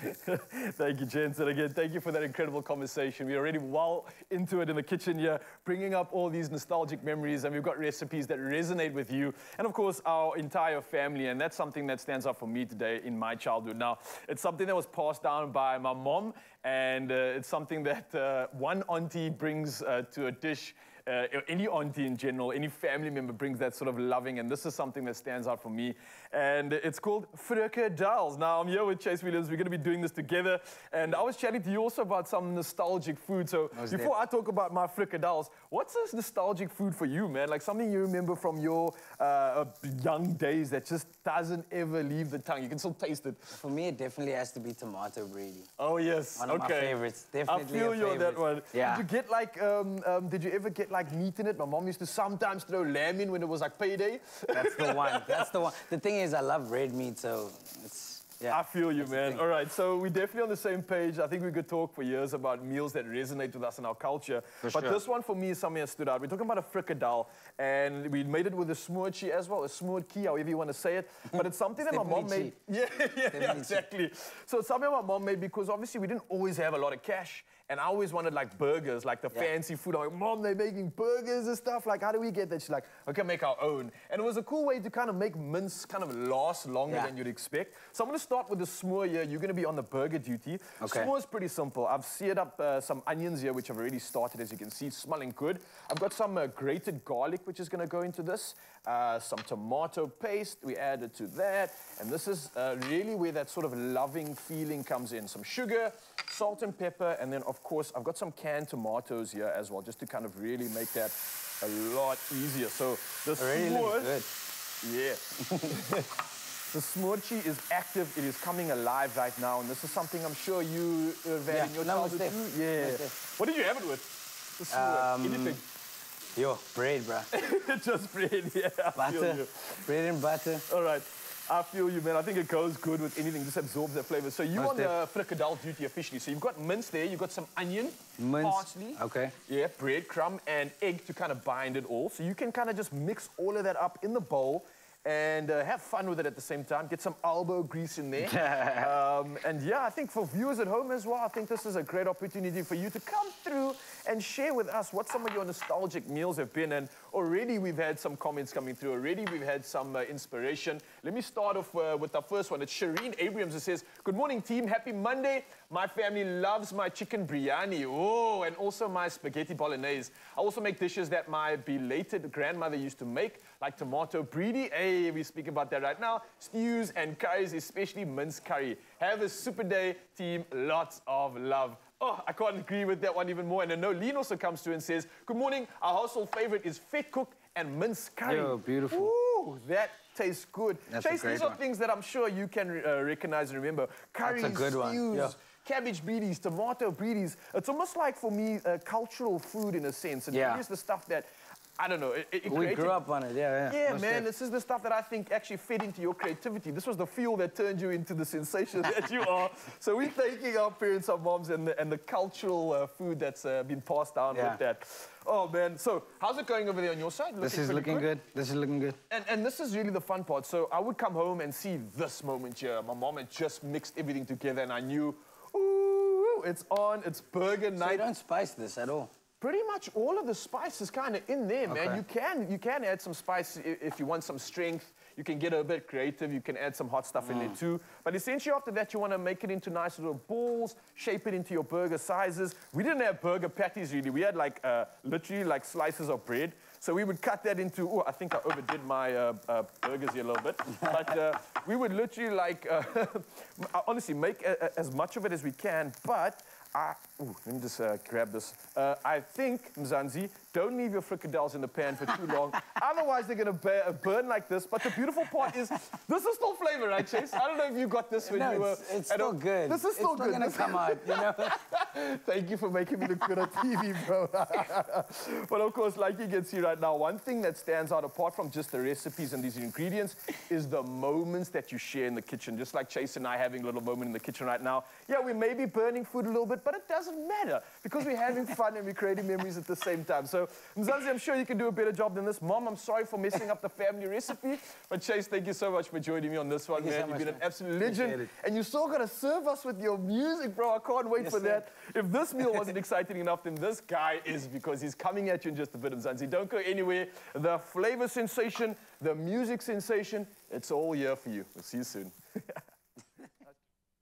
Thank you, gents. And again, thank you for that incredible conversation. We're already well into it in the kitchen here, bringing up all these nostalgic memories, and we've got recipes that resonate with you, and of course, our entire family. And that's something that stands out for me today in my childhood. Now, it's something that was passed down by my mom, and it's something that one auntie brings to a dish. Any auntie in general, any family member brings that sort of loving, and this is something that stands out for me. And it's called Frikkadels. Now, I'm here with Chase Williams. We're going to be doing this together. And I was chatting to you also about some nostalgic food. So before I talk about my Frikkadels, what's this nostalgic food for you, man? Like something you remember from your young days that just doesn't ever leave the tongue. You can still taste it. For me, it definitely has to be tomato breedy. Oh, yes. One of my favorites. Definitely I feel you on that one. Yeah. Did you get like, did you ever get like meat in it? My mom used to sometimes throw lamb in when it was like payday. That's the one. That's the one. The thing is, I love red meat, so it's, yeah. I feel you, man. All right, so we're definitely on the same page. I think we could talk for years about meals that resonate with us in our culture. But this one for me is something that stood out. We're talking about a frikkadel, and we made it with a smoortjie as well, a smoortjie, however you want to say it. But it's something that my mom made. Yeah, exactly. So it's something my mom made because obviously we didn't always have a lot of cash. And I always wanted like burgers, like the fancy food. I'm like, Mom, they're making burgers and stuff. Like, how do we get that? She's like, okay, make our own. And it was a cool way to kind of make mince kind of last longer than you'd expect. So I'm going to start with the smoor here. You're going to be on the burger duty. Okay. Smoor is pretty simple. I've seared up some onions here, which I've already started, as you can see, smelling good. I've got some grated garlic, which is going to go into this. Some tomato paste. We added to that. And this is really where that sort of loving feeling comes in. Some sugar, salt and pepper, and then, of course, I've got some canned tomatoes here as well, just to kind of really make that a lot easier. So the smoor, yeah. The smoortjie is active. It is coming alive right now, and this is something I'm sure you have had in your childhood too. Yeah. What did you have it with? The smoor, anything? Yo, bread, bro. Just bread, yeah. Butter, bread and butter. All right. I feel you, man. I think it goes good with anything. Just absorbs that flavor. So you're on the frikkadel duty officially. So you've got mince there. You've got some onion, parsley. Okay. Yeah, breadcrumb and egg to kind of bind it all. So you can kind of just mix all of that up in the bowl and have fun with it at the same time. Get some elbow grease in there. And yeah, I think for viewers at home as well, I think this is a great opportunity for you to come through and share with us what some of your nostalgic meals have been. And already we've had some comments coming through. Already we've had some inspiration. Let me start off with the first one. It's Shireen Abrams who says, good morning, team. Happy Monday. My family loves my chicken biryani. Oh, and also my spaghetti bolognese. I also make dishes that my belated grandmother used to make, like tomato breedy. Hey, we speak about that right now. Stews and curries, especially minced curry. Have a super day, team. Lots of love. Oh, I can't agree with that one even more. And I know Lean also comes through and says, good morning. Our household favorite is vet cook and minced curry. Yo, beautiful. Ooh, that tastes good. That's Chase, these are things that I'm sure you can recognize and remember. Curries, that's a good stews, one. cabbage breedies, tomato breedies. It's almost like, for me, cultural food in a sense. And here's the stuff that, I don't know, we grew up on it, Yeah, man, this is the stuff that I think actually fed into your creativity. This was the fuel that turned you into the sensation that you are. So we're thanking our parents, our moms, and the cultural food that's been passed down with that. Oh, man. So how's it going over there on your side? This is looking good. This is looking good. And this is really the fun part. So I would come home and see this moment here. My mom had just mixed everything together, and I knew, ooh, it's on. It's burger night. So you don't spice this at all? Pretty much all of the spice is kind of in there, man. You can add some spice if you want some strength. You can get a bit creative. You can add some hot stuff in there too. But essentially after that, you want to make it into nice little balls, shape it into your burger sizes. We didn't have burger patties really. We had like literally like slices of bread. So we would cut that into, oh, I think I overdid my burgers here a little bit. But we would literally like, honestly, make as much of it as we can. But let me just grab this. I think, Mzansi, don't leave your frikkadels in the pan for too long. Otherwise, they're going to burn like this. But the beautiful part is, this is still flavor, right, Chase? I don't know if you got this when you were... it's still good. This is still good. It's still going to come out, you know? Thank you for making me look good on TV, bro. But of course, like you can see right now, one thing that stands out apart from just the recipes and these ingredients is the moments that you share in the kitchen. Just like Chase and I having a little moment in the kitchen right now. Yeah, we may be burning food a little bit, but it doesn't matter because we're having fun and we're creating memories at the same time. So, Mzansi, I'm sure you can do a better job than this. Mom, I'm sorry for messing up the family recipe. But Chase, thank you so much for joining me on this one, man. You've been an absolute legend. And you're still going to serve us with your music, bro. I can't wait for that. If this meal wasn't exciting enough, then this guy is, because he's coming at you in just a bit. Mzansi, don't go anywhere. The flavor sensation, the music sensation, it's all here for you. We'll see you soon.